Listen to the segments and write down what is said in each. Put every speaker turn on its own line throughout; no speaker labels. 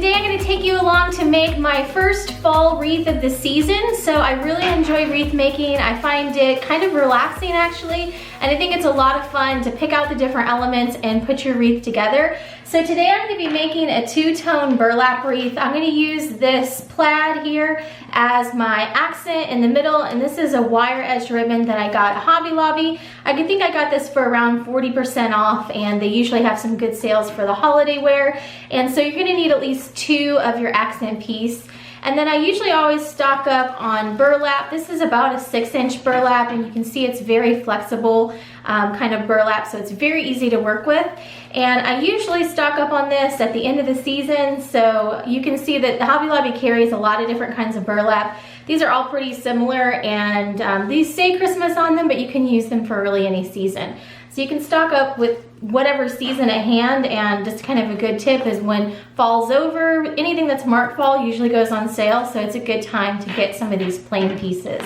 today I'm going to take you along to make my first fall wreath of the season. So I really enjoy wreath making. I find it kind of relaxing actually, and I think it's a lot of fun to pick out the different elements and put your wreath together. So today I'm going to be making a two-tone burlap wreath. I'm going to use this plaid here as my accent in the middle, and this is a wire edge ribbon that I got at Hobby Lobby. I think I got this for around 40% off, and they usually have some good sales for the holiday wear. And so you're going to need at least 2 of your accent piece. And then I usually always stock up on burlap. This is about a 6-inch burlap, and you can see it's very flexible kind of burlap, so it's very easy to work with. And I usually stock up on this at the end of the season, so you can see that Hobby Lobby carries a lot of different kinds of burlap. These are all pretty similar, and these say Christmas on them, but you can use them for really any season. So you can stock up with whatever season at hand, and just kind of a good tip is when fall's over, anything that's marked fall usually goes on sale, so it's a good time to get some of these plain pieces.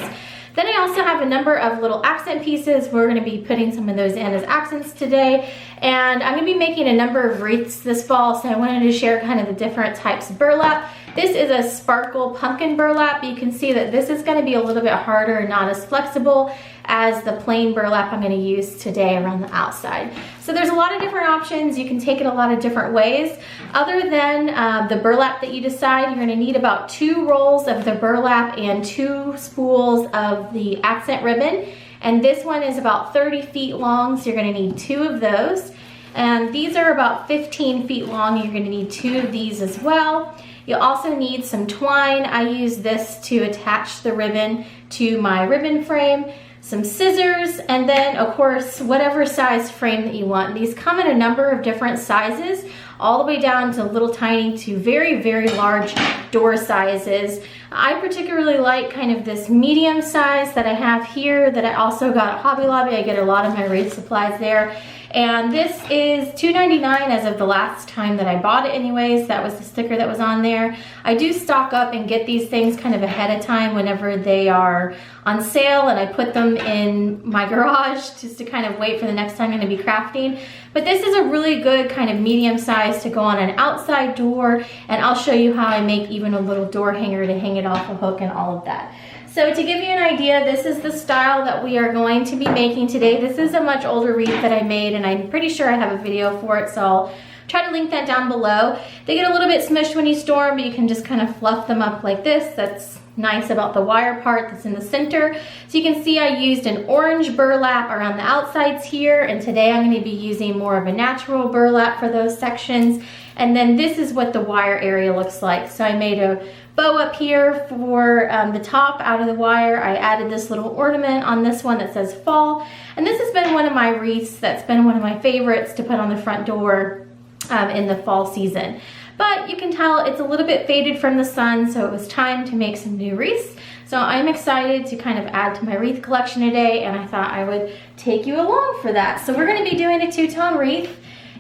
Then I also have a number of little accent pieces. We're going to be putting some of those in as accents today, and I'm going to be making a number of wreaths this fall, so I wanted to share kind of the different types of burlap. This is a sparkle pumpkin burlap. You can see that this is going to be a little bit harder and not as flexible as the plain burlap I'm going to use today around the outside. So there's a lot of different options. You can take it a lot of different ways. Other than the burlap that you decide, you're going to need about 2 rolls of the burlap and 2 spools of the accent ribbon. And this one is about 30 feet long, so you're going to need 2 of those. And these are about 15 feet long. You're going to need 2 of these as well. You'll also need some twine. I use this to attach the ribbon to my ribbon frame, some scissors, and then of course whatever size frame that you want. These come in a number of different sizes, all the way down to little tiny to very, very large door sizes. I particularly like kind of this medium size that I have here that I also got at Hobby Lobby. I get a lot of my wreath supplies there. And this is $2.99 as of the last time that I bought it anyways. That was the sticker that was on there. I do stock up and get these things kind of ahead of time whenever they are on sale, and I put them in my garage just to kind of wait for the next time I'm going to be crafting. But this is a really good kind of medium size to go on an outside door, and I'll show you how I make even a little door hanger to hang it off a hook and all of that. So to give you an idea, this is the style that we are going to be making today. This is a much older wreath that I made, and I'm pretty sure I have a video for it, so I'll try to link that down below. They get a little bit smushed when you store them, but you can just kind of fluff them up like this. That's nice about the wire part that's in the center. So you can see I used an orange burlap around the outsides here, and today I'm going to be using more of a natural burlap for those sections. And then this is what the wire area looks like. So I made a bow up here for the top out of the wire. I added this little ornament on this one that says fall. And this has been one of my wreaths that's been one of my favorites to put on the front door in the fall season. But you can tell it's a little bit faded from the sun, so it was time to make some new wreaths. So I'm excited to kind of add to my wreath collection today, and I thought I would take you along for that. So we're going to be doing a 2-tone wreath.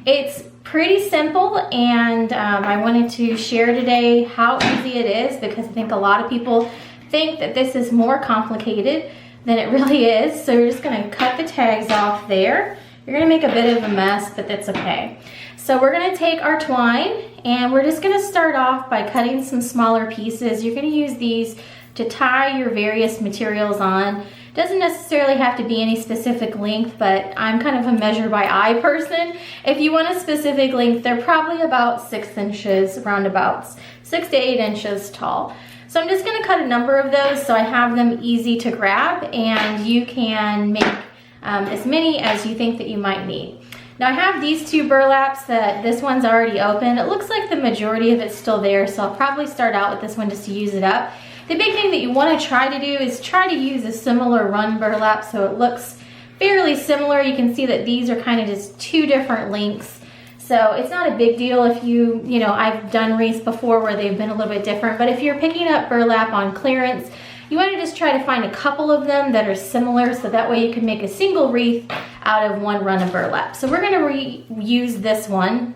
It's pretty simple, and I wanted to share today how easy it is, because I think a lot of people think that this is more complicated than it really is. So we're just going to cut the tags off there. You're going to make a bit of a mess, but that's okay. So we're going to take our twine, and we're just going to start off by cutting some smaller pieces. You're going to use these to tie your various materials on. Doesn't necessarily have to be any specific length, but I'm kind of a measure by eye person. If you want a specific length, they're probably about 6 inches, roundabouts, 6 to 8 inches tall. So I'm just going to cut a number of those so I have them easy to grab, and you can make as many as you think that you might need. Now I have these 2 burlaps that this one's already open. It looks like the majority of it's still there, so I'll probably start out with this one just to use it up. The big thing that you want to try to do is try to use a similar run burlap so it looks fairly similar. You can see that these are kind of just 2 different lengths. So it's not a big deal if you know, I've done wreaths before where they've been a little bit different, but if you're picking up burlap on clearance, you want to just try to find a couple of them that are similar, so that way you can make a single wreath out of 1 run of burlap. So we're going to reuse this one,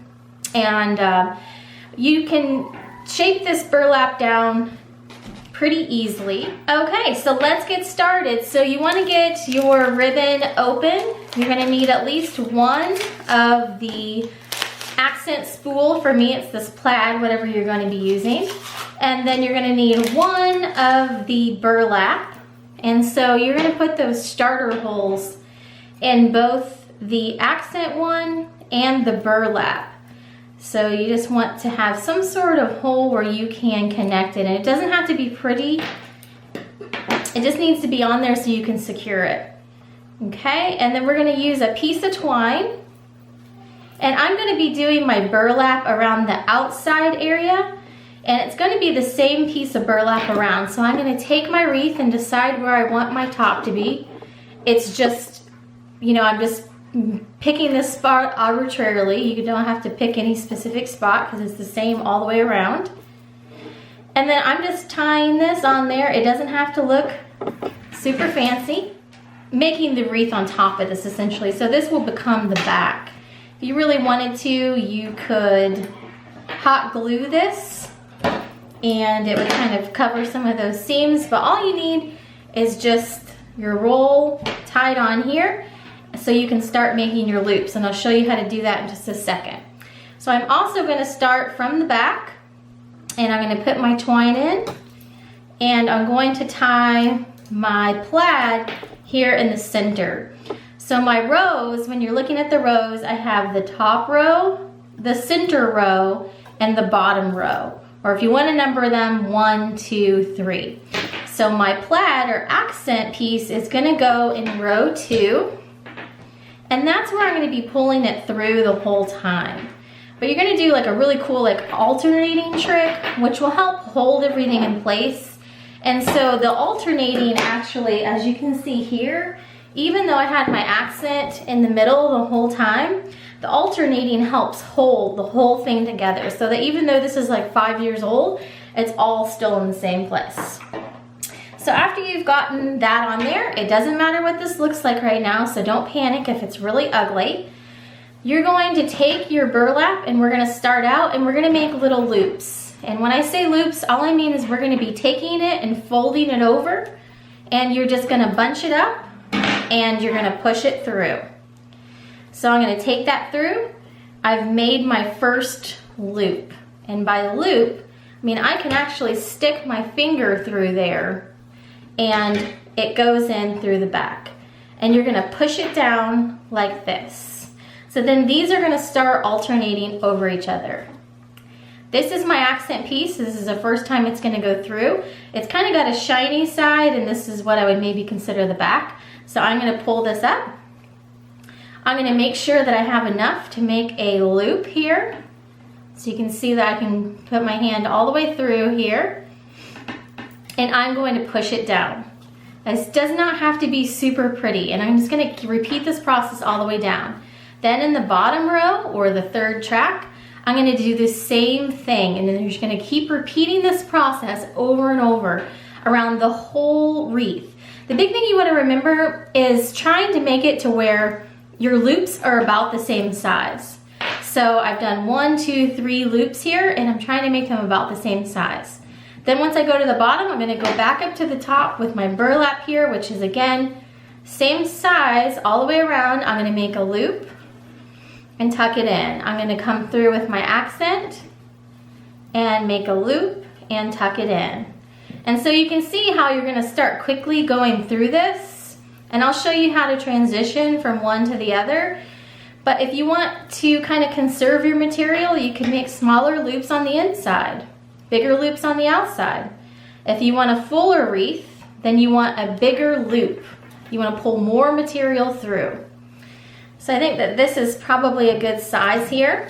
and you can shape this burlap down pretty easily. Okay, so let's get started. So you want to get your ribbon open. You're going to need at least 1 of the accent spool. For me, it's this plaid, whatever you're going to be using. And then you're going to need one of the burlap. And so you're going to put those starter holes in both the accent one and the burlap. So you just want to have some sort of hole where you can connect it. And it doesn't have to be pretty. It just needs to be on there so you can secure it. Okay, and then we're going to use a piece of twine. And I'm going to be doing my burlap around the outside area. And it's going to be the same piece of burlap around. So I'm going to take my wreath and decide where I want my top to be. It's just, you know, I'm just picking this spot arbitrarily. You don't have to pick any specific spot because it's the same all the way around. And then I'm just tying this on there. It doesn't have to look super fancy. Making the wreath on top of this essentially. So this will become the back. If you really wanted to, you could hot glue this and it would kind of cover some of those seams, but all you need is just your roll tied on here so you can start making your loops, and I'll show you how to do that in just a second. So I'm also going to start from the back, and I'm going to put my twine in, and I'm going to tie my plaid here in the center. So my rows, when you're looking at the rows, I have the top row, the center row, and the bottom row. Or if you want to number them, 1, 2, 3. So my plaid or accent piece is going to go in row 2. And that's where I'm going to be pulling it through the whole time. But you're going to do like a really cool like alternating trick, which will help hold everything in place. And so the alternating actually, as you can see here, even though I had my accent in the middle the whole time, the alternating helps hold the whole thing together so that even though this is like 5 years old, it's all still in the same place. So after you've gotten that on there, it doesn't matter what this looks like right now, so don't panic if it's really ugly. You're going to take your burlap and we're going to start out and we're going to make little loops. And when I say loops, all I mean is we're going to be taking it and folding it over, and you're just going to bunch it up and you're going to push it through. So I'm going to take that through. I've made my first loop. And by loop, I mean I can actually stick my finger through there and it goes in through the back. And you're going to push it down like this. So then these are going to start alternating over each other. This is my accent piece. This is the first time it's going to go through. It's kind of got a shiny side, and this is what I would maybe consider the back. So I'm going to pull this up. I'm going to make sure that I have enough to make a loop here. So you can see that I can put my hand all the way through here. And I'm going to push it down. This does not have to be super pretty. And I'm just going to repeat this process all the way down. Then in the bottom row, or the third track, I'm going to do the same thing. And then you're just going to keep repeating this process over and over around the whole wreath. The big thing you want to remember is trying to make it to where your loops are about the same size. So I've done 1, 2, 3 loops here, and I'm trying to make them about the same size. Then once I go to the bottom, I'm going to go back up to the top with my burlap here, which is again, same size all the way around. I'm going to make a loop and tuck it in. I'm going to come through with my accent and make a loop and tuck it in. And so you can see how you're going to start quickly going through this. And I'll show you how to transition from one to the other. But if you want to kind of conserve your material, you can make smaller loops on the inside, bigger loops on the outside. If you want a fuller wreath, then you want a bigger loop. You want to pull more material through. So I think that this is probably a good size here.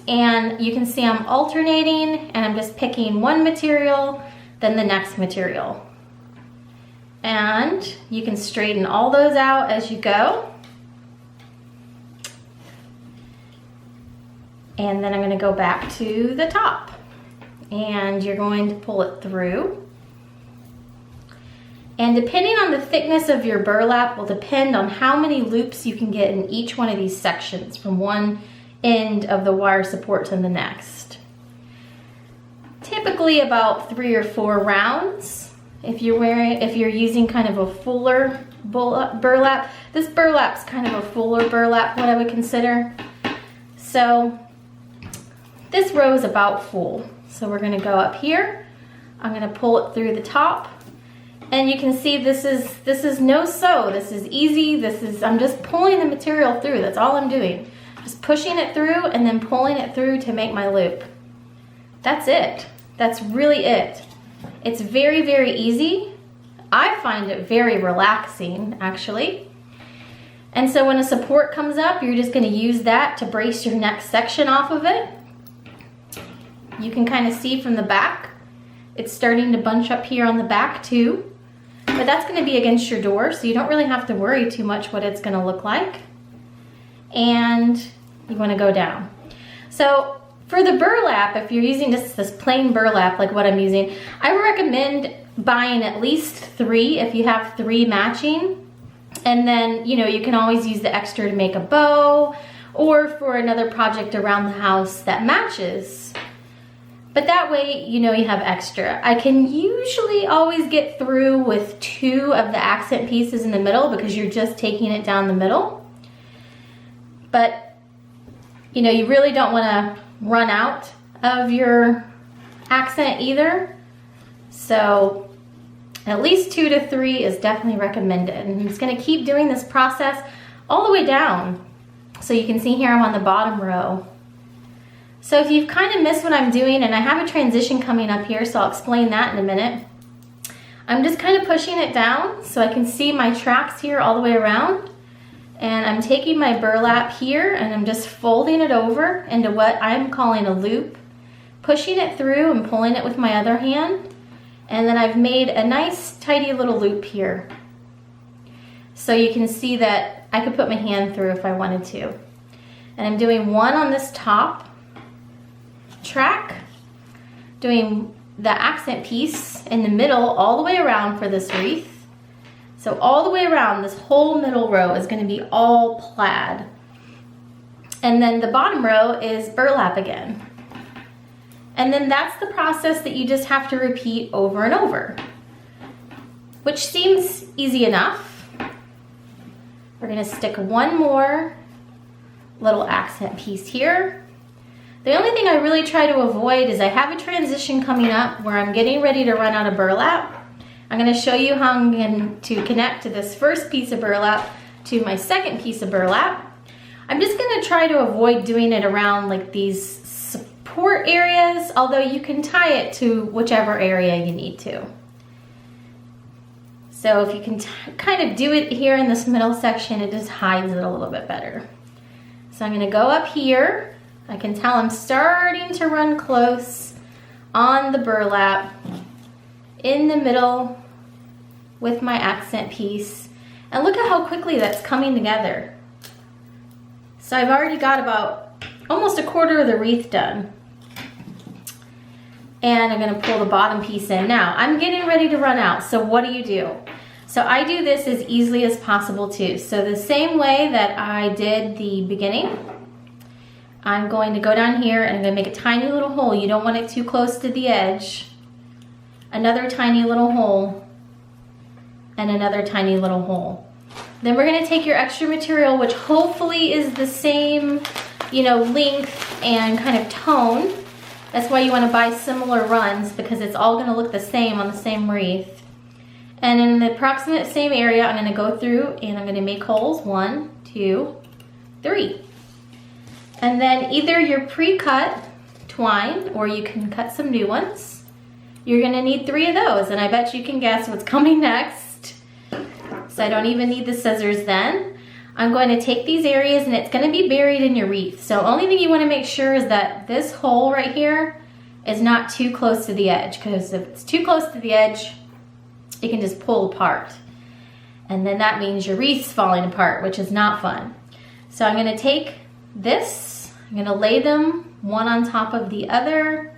And you can see I'm alternating, and I'm just picking one material, then the next material. And you can straighten all those out as you go. And then I'm going to go back to the top. And you're going to pull it through. And depending on the thickness of your burlap will depend on how many loops you can get in each one of these sections from one end of the wire support to the next. Typically about 3 or 4 rounds. If you're using kind of a fuller burlap. This burlap's kind of a fuller burlap, what I would consider. So this row is about full. So we're gonna go up here. I'm gonna pull it through the top. And you can see this is no sew. This is easy. I'm just pulling the material through. That's all I'm doing. Just pushing it through and then pulling it through to make my loop. That's it. That's really it. It's very, very easy. I find it very relaxing, actually. And so when a support comes up, you're just gonna use that to brace your next section off of it. You can kind of see from the back, it's starting to bunch up here on the back too. But that's gonna be against your door, so you don't really have to worry too much what it's gonna look like. And you wanna go down. So for the burlap, if you're using this plain burlap like what I'm using, I recommend buying at least 3 if you have 3 matching. And then, you know, you can always use the extra to make a bow or for another project around the house that matches. But that way, you know, you have extra. I can usually always get through with 2 of the accent pieces in the middle because you're just taking it down the middle. But, you know, you really don't want to run out of your accent either. So at least 2 to 3 is definitely recommended. And I'm just gonna keep doing this process all the way down. So you can see here I'm on the bottom row. So if you've kind of missed what I'm doing, and I have a transition coming up here, so I'll explain that in a minute. I'm just kind of pushing it down so I can see my tracks here all the way around. And I'm taking my burlap here and I'm just folding it over into what I'm calling a loop, pushing it through and pulling it with my other hand. And then I've made a nice tidy little loop here. So you can see that I could put my hand through if I wanted to. And I'm doing 1 on this top track, doing the accent piece in the middle all the way around for this wreath. So all the way around, this whole middle row is going to be all plaid. And then the bottom row is burlap again. And then that's the process that you just have to repeat over and over, which seems easy enough. We're going to stick 1 more little accent piece here. The only thing I really try to avoid is I have a transition coming up where I'm getting ready to run out of burlap. I'm going to show you how I'm going to connect to this first piece of burlap to my second piece of burlap. I'm just going to try to avoid doing it around like these support areas, although you can tie it to whichever area you need to. So if you can kind of do it here in this middle section, it just hides it a little bit better. So I'm going to go up here. I can tell I'm starting to run close on the burlap in the middle with my accent piece. And look at how quickly that's coming together. So I've already got about almost 1/4 of the wreath done. And I'm gonna pull the bottom piece in. Now, I'm getting ready to run out, so what do? So I do this as easily as possible too. So the same way that I did the beginning, I'm going to go down here and I'm gonna make a tiny little hole. You don't want it too close to the edge. Another tiny little hole, and another tiny little hole. Then we're gonna take your extra material, which hopefully is the same, you know, length and kind of tone. That's why you wanna buy similar runs, because it's all gonna look the same on the same wreath. And in the approximate same area, I'm gonna go through and I'm gonna make holes, 1, 2, 3. And then either your pre-cut twine, or you can cut some new ones. You're gonna need 3 of those, and I bet you can guess what's coming next. So I don't even need the scissors then. I'm going to take these areas and it's gonna be buried in your wreath. So only thing you wanna make sure is that this hole right here is not too close to the edge, because if it's too close to the edge, it can just pull apart. And then that means your wreath's falling apart, which is not fun. So I'm gonna take this, I'm gonna lay them one on top of the other,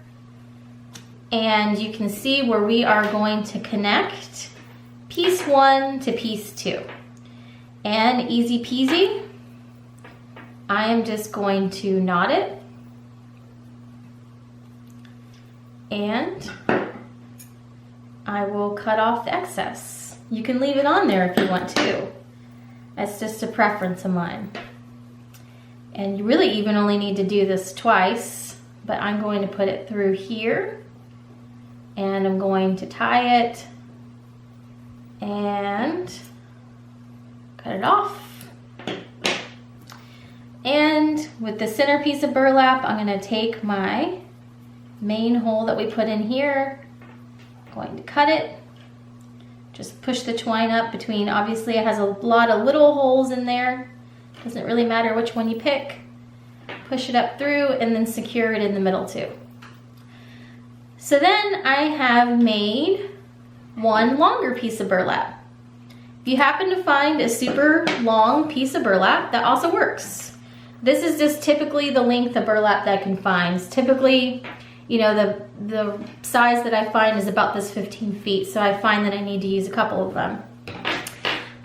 and you can see where we are going to connect piece 1 to piece 2. And easy peasy, I am just going to knot it, and I will cut off the excess. You can leave it on there if you want to. That's just a preference of mine. And you really even only need to do this twice, but I'm going to put it through here and I'm going to tie it and cut it off. And with the center piece of burlap, I'm going to take my main hole that we put in here, going to cut it, just push the twine up between, obviously it has a lot of little holes in there, doesn't really matter which one you pick, push it up through and then secure it in the middle too. So then I have made one longer piece of burlap. If you happen to find a super long piece of burlap, that also works. This is just typically the length of burlap that I can find. Typically, you know, the size that I find is about this 15 feet, so I find that I need to use a couple of them.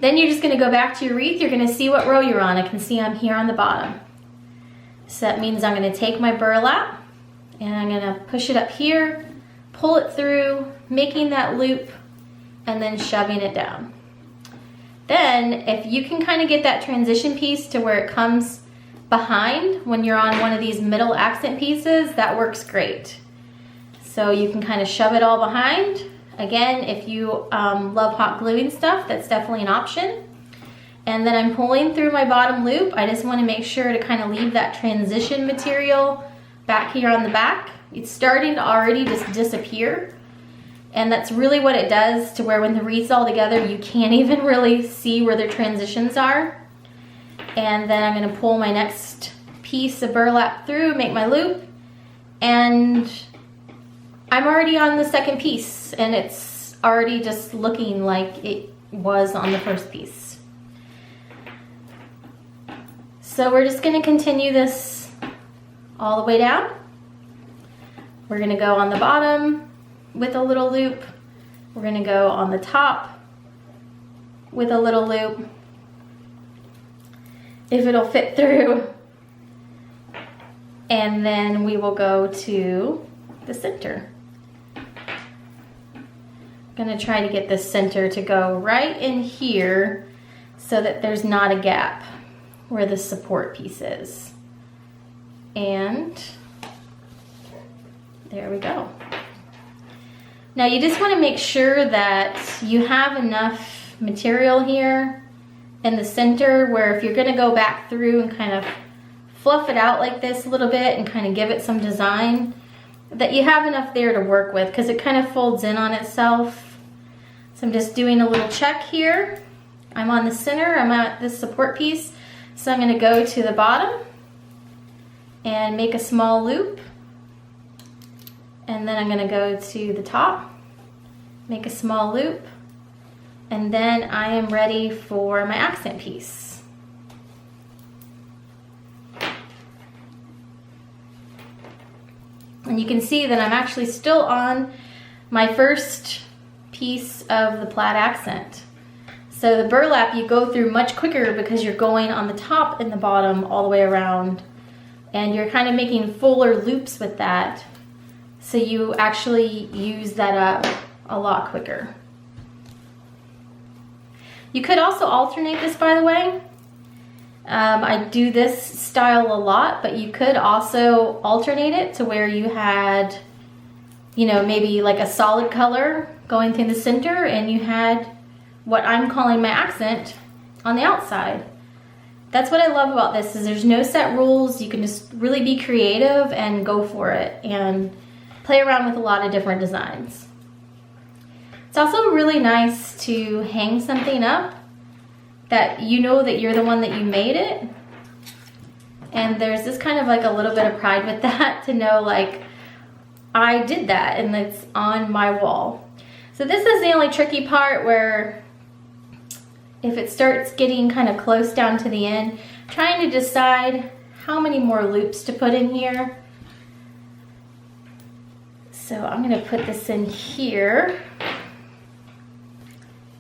Then you're just gonna go back to your wreath. You're gonna see what row you're on. I can see I'm here on the bottom. So that means I'm gonna take my burlap and I'm gonna push it up here, pull it through, making that loop, and then shoving it down. Then, if you can kind of get that transition piece to where it comes behind when you're on one of these middle accent pieces, that works great. So you can kind of shove it all behind. Again, if you love hot gluing stuff, that's definitely an option. And then I'm pulling through my bottom loop. I just want to make sure to kind of leave that transition material back here on the back. It's starting to already just disappear. And that's really what it does, to where when the wreath's all together, you can't even really see where the transitions are. And then I'm gonna pull my next piece of burlap through, make my loop, and I'm already on the second piece, and it's already just looking like it was on the first piece. So we're just gonna continue this all the way down. We're gonna go on the bottom with a little loop. We're gonna go on the top with a little loop, if it'll fit through. And then we will go to the center. I'm gonna try to get the center to go right in here so that there's not a gap where the support piece is. And there we go. Now you just want to make sure that you have enough material here in the center where if you're going to go back through and kind of fluff it out like this a little bit and kind of give it some design, that you have enough there to work with, because it kind of folds in on itself. So I'm just doing a little check here. I'm on the center, I'm at this support piece, so I'm going to go to the bottom and make a small loop, and then I'm going to go to the top, make a small loop, and then I am ready for my accent piece. And you can see that I'm actually still on my first piece of the plaid accent. So the burlap you go through much quicker because you're going on the top and the bottom all the way around, and you're kind of making fuller loops with that. So you actually use that up a lot quicker. You could also alternate this, by the way. I do this style a lot, but you could also alternate it to where you had, you know, maybe like a solid color going through the center and you had what I'm calling my accent on the outside. That's what I love about this, is there's no set rules. You can just really be creative and go for it and play around with a lot of different designs. It's also really nice to hang something up that you know that you're the one that you made it. And there's this kind of like a little bit of pride with that, to know like I did that and it's on my wall. So this is the only tricky part, where if it starts getting kind of close down to the end, trying to decide how many more loops to put in here. So I'm gonna put this in here.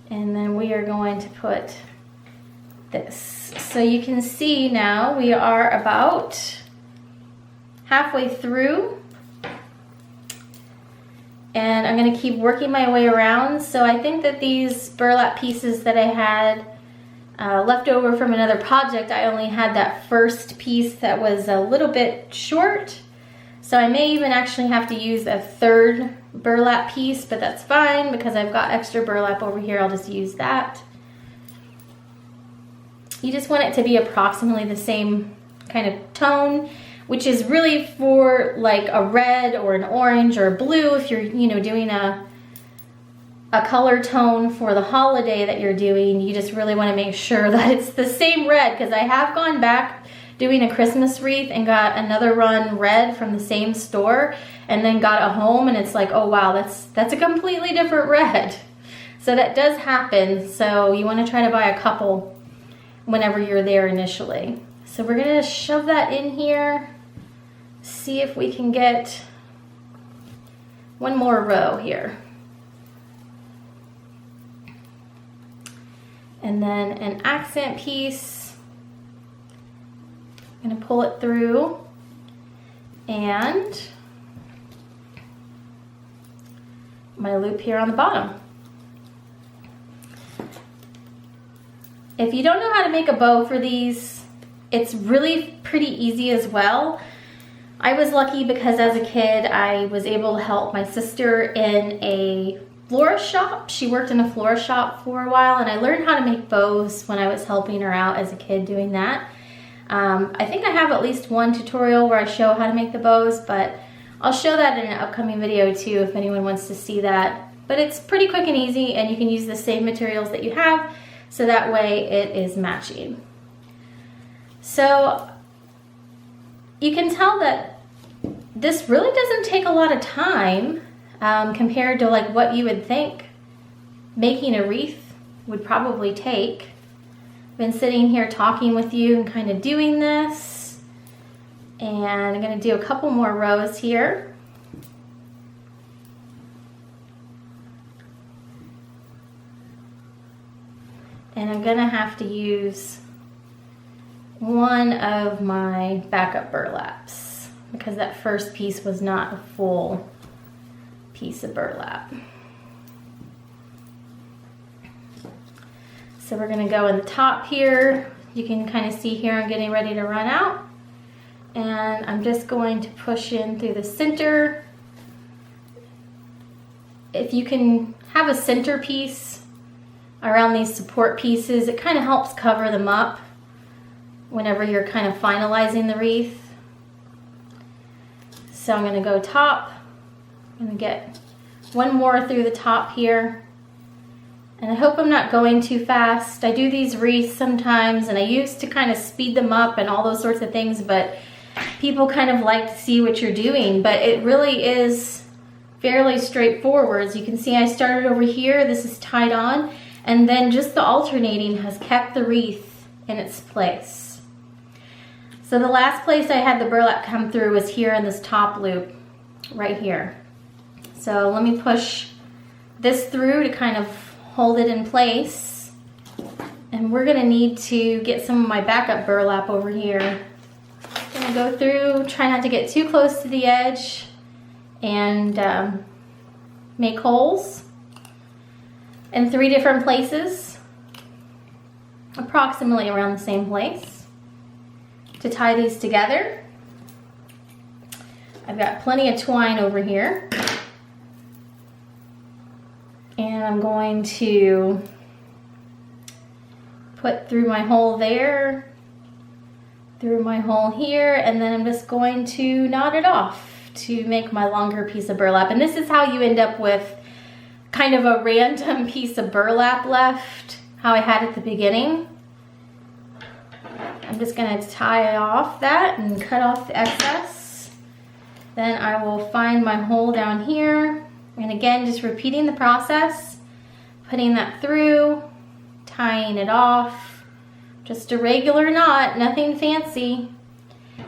And then we are going to put this. So you can see now we are about halfway through. And I'm gonna keep working my way around. So I think that these burlap pieces that I had left over from another project. I only had that first piece that was a little bit short. So I may even actually have to use a third burlap piece, but that's fine because I've got extra burlap over here. I'll just use that. You just want it to be approximately the same kind of tone, which is really for like a red or an orange or a blue if you're, you know, doing a color tone for the holiday that you're doing. You just really want to make sure that it's the same red, because I have gone back doing a Christmas wreath and got another run red from the same store and then got it home and it's like, oh wow, that's a completely different red. So that does happen. So you want to try to buy a couple whenever you're there initially. So we're gonna shove that in here, see if we can get one more row here. And then an accent piece, I'm gonna pull it through and my loop here on the bottom. If you don't know how to make a bow for these, it's really pretty easy as well. I was lucky because as a kid, I was able to help my sister in a florist shop. She worked in a florist shop for a while, and I learned how to make bows when I was helping her out as a kid doing that. I think I have at least one tutorial where I show how to make the bows, but I'll show that in an upcoming video too if anyone wants to see that. But it's pretty quick and easy, and you can use the same materials that you have, so that way it is matching. So you can tell that this really doesn't take a lot of time compared to like what you would think making a wreath would probably take. I've been sitting here talking with you and kind of doing this, and I'm going to do a couple more rows here. And I'm going to have to use one of my backup burlaps because that first piece was not a full piece of burlap. So we're going to go in the top here. You can kind of see here I'm getting ready to run out, and I'm just going to push in through the center. If you can have a center piece around these support pieces, it kind of helps cover them up whenever you're kind of finalizing the wreath. So I'm going to go top. I'm going to get one more through the top here. And I hope I'm not going too fast. I do these wreaths sometimes, and I used to kind of speed them up and all those sorts of things, but people kind of like to see what you're doing. But it really is fairly straightforward. As you can see, I started over here. This is tied on, and then just the alternating has kept the wreath in its place. So the last place I had the burlap come through was here in this top loop right here. So let me push this through to kind of hold it in place. And we're gonna need to get some of my backup burlap over here. I'm gonna go through, try not to get too close to the edge, and make holes in 3 different places, approximately around the same place, to tie these together. I've got plenty of twine over here. And I'm going to put through my hole there, through my hole here, and then I'm just going to knot it off to make my longer piece of burlap. And this is how you end up with kind of a random piece of burlap left, how I had at the beginning. I'm just going to tie off that and cut off the excess. Then I will find my hole down here. And again, just repeating the process, putting that through, tying it off, just a regular knot, nothing fancy.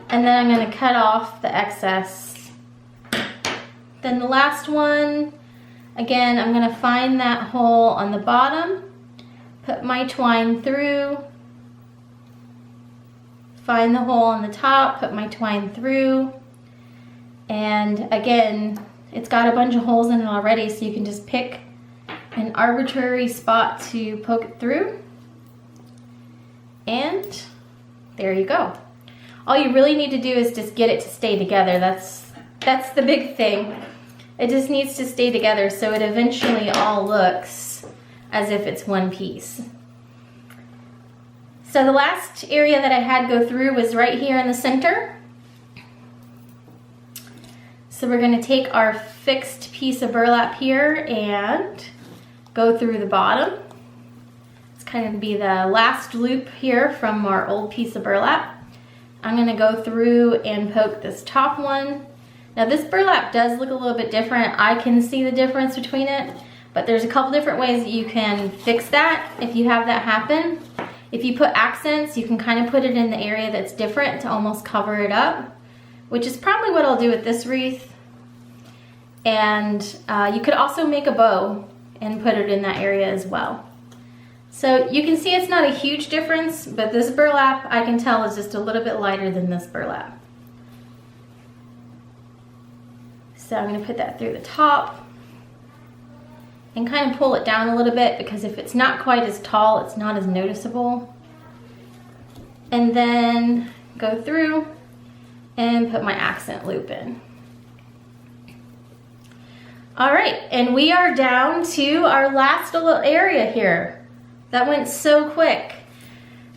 And then I'm going to cut off the excess. Then the last one, again, I'm going to find that hole on the bottom, put my twine through, find the hole on the top, put my twine through, and again, it's got a bunch of holes in it already, so you can just pick an arbitrary spot to poke it through. And there you go. All you really need to do is just get it to stay together. That's the big thing. It just needs to stay together so it eventually all looks as if it's one piece. So the last area that I had go through was right here in the center. So we're going to take our fixed piece of burlap here and go through the bottom. It's kind of be the last loop here from our old piece of burlap. I'm going to go through and poke this top one. Now this burlap does look a little bit different. I can see the difference between it, but there's a couple different ways that you can fix that if you have that happen. If you put accents, you can kind of put it in the area that's different to almost cover it up, which is probably what I'll do with this wreath. And you could also make a bow and put it in that area as well. So you can see it's not a huge difference, but this burlap I can tell is just a little bit lighter than this burlap. So I'm going to put that through the top and kind of pull it down a little bit, because if it's not quite as tall, it's not as noticeable. And then go through and put my accent loop in. All right, and we are down to our last little area here. That went so quick.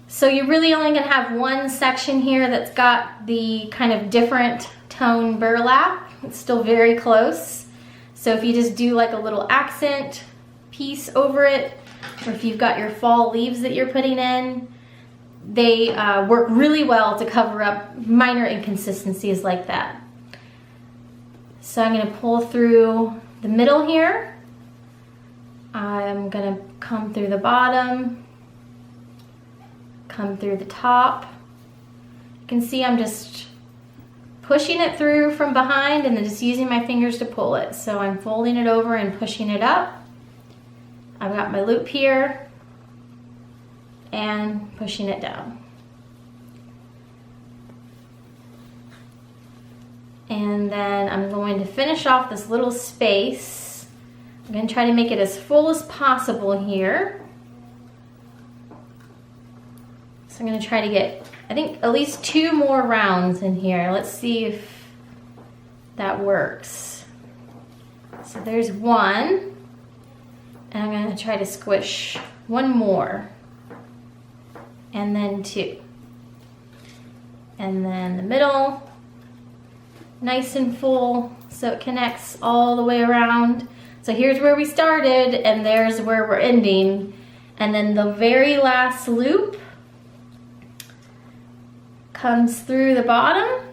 So you're really only gonna have one section here that's got the kind of different tone burlap. It's still very close. So if you just do like a little accent piece over it, or if you've got your fall leaves that you're putting in, they work really well to cover up minor inconsistencies like that. So I'm gonna pull through the middle here. I'm gonna come through the bottom, come through the top. You can see I'm just pushing it through from behind and then just using my fingers to pull it. So I'm folding it over and pushing it up. I've got my loop here and pushing it down. And then I'm going to finish off this little space. I'm going to try to make it as full as possible here. So I'm going to try to get, I think, at least 2 more rounds in here. Let's see if that works. So there's one. And I'm going to try to squish 1 more. And then 2. And then the middle. Nice and full, so it connects all the way around. So here's where we started, and there's where we're ending. And then the very last loop comes through the bottom,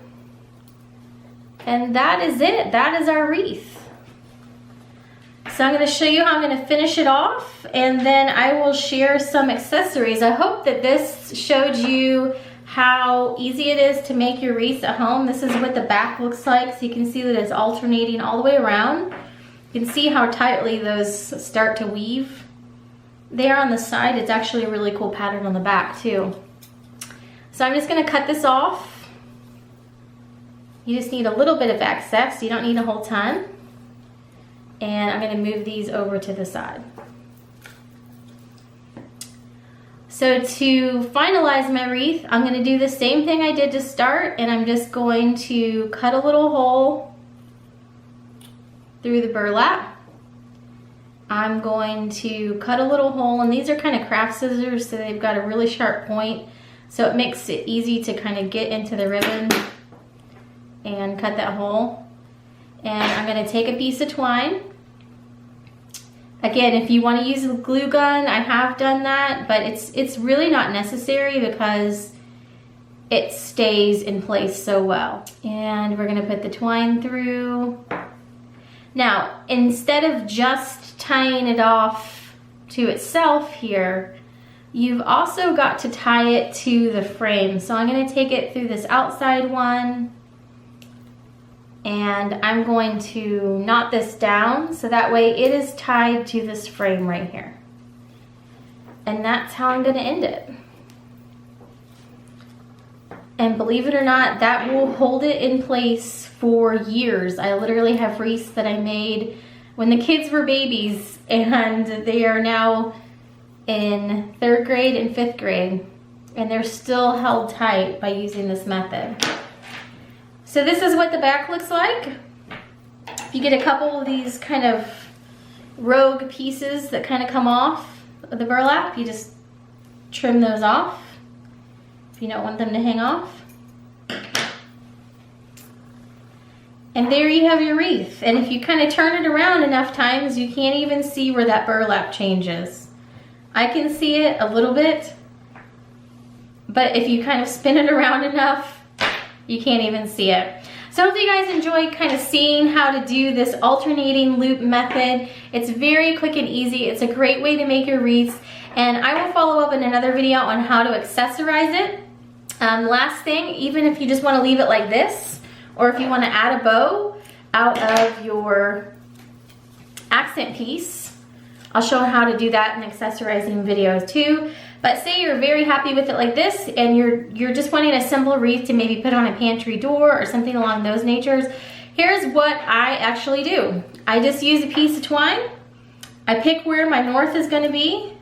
and that is it. That is our wreath. So I'm going to show you how I'm going to finish it off, and then I will share some accessories. I hope that this showed you how easy it is to make your wreaths at home. This is what the back looks like, so you can see that it's alternating all the way around. You can see how tightly those start to weave. There on the side, it's actually a really cool pattern on the back too. So I'm just going to cut this off. You just need a little bit of excess, you don't need a whole ton. And I'm going to move these over to the side. So to finalize my wreath, I'm going to do the same thing I did to start, and I'm just going to cut a little hole through the burlap. I'm going to cut a little hole, and these are kind of craft scissors, so they've got a really sharp point, so it makes it easy to kind of get into the ribbon and cut that hole. And I'm going to take a piece of twine. Again, if you want to use a glue gun, I have done that, but it's really not necessary because it stays in place so well. And we're going to put the twine through. Now, instead of just tying it off to itself here, you've also got to tie it to the frame. So I'm going to take it through this outside one, and I'm going to knot this down so that way it is tied to this frame right here. And that's how I'm going to end it. And believe it or not, that will hold it in place for years. I literally have wreaths that I made when the kids were babies, and they are now in 3rd grade and 5th grade. and they're still held tight by using this method. So this is what the back looks like. If you get a couple of these kind of rogue pieces that kind of come off of the burlap, you just trim those off if you don't want them to hang off. And there you have your wreath. And if you kind of turn it around enough times, you can't even see where that burlap changes. I can see it a little bit, but if you kind of spin it around enough, you can't even see it. So I hope you guys enjoyed kind of seeing how to do this alternating loop method. It's very quick and easy. It's a great way to make your wreaths. And I will follow up in another video on how to accessorize it. Last thing, even if you just want to leave it like this, or if you want to add a bow out of your accent piece, I'll show how to do that in accessorizing videos too. But say you're very happy with it like this and you're just wanting a simple wreath to maybe put on a pantry door or something along those natures, here's what I actually do. I just use a piece of twine. I pick where my north is going to be,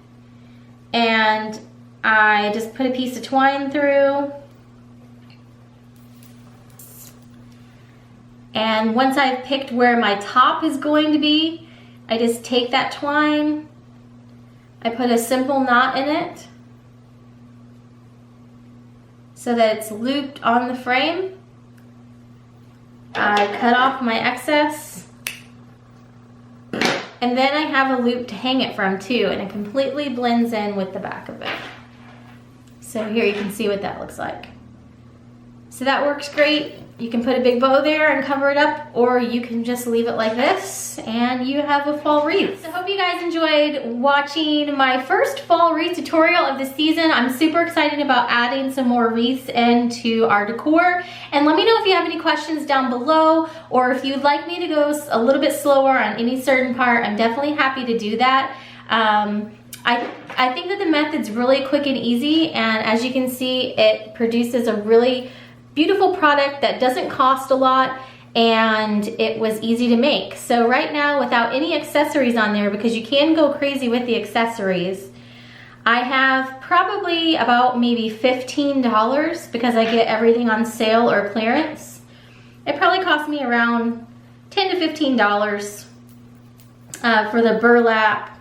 and I just put a piece of twine through. And once I've picked where my top is going to be, I just take that twine, I put a simple knot in it so that it's looped on the frame. I cut off my excess, and then I have a loop to hang it from too, and it completely blends in with the back of it. So here you can see what that looks like. So that works great. You can put a big bow there and cover it up, or you can just leave it like this and you have a fall wreath. So I hope you guys enjoyed watching my first fall wreath tutorial of the season. I'm super excited about adding some more wreaths into our decor. And let me know if you have any questions down below, or if you'd like me to go a little bit slower on any certain part. I'm definitely happy to do that. I think that the method's really quick and easy, and as you can see, it produces a really beautiful product that doesn't cost a lot, and it was easy to make. So right now, without any accessories on there, because you can go crazy with the accessories, I have probably about maybe $15 because I get everything on sale or clearance. It probably cost me around $10 to $15 for the burlap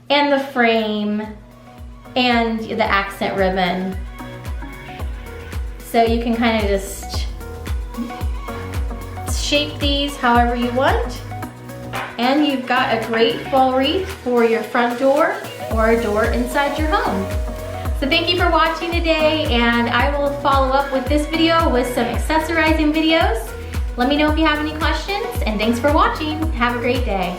and the frame and the accent ribbon. So you can kind of just shape these however you want, and you've got a great fall wreath for your front door or a door inside your home. So thank you for watching today, and I will follow up with this video with some accessorizing videos. Let me know if you have any questions, and thanks for watching. Have a great day.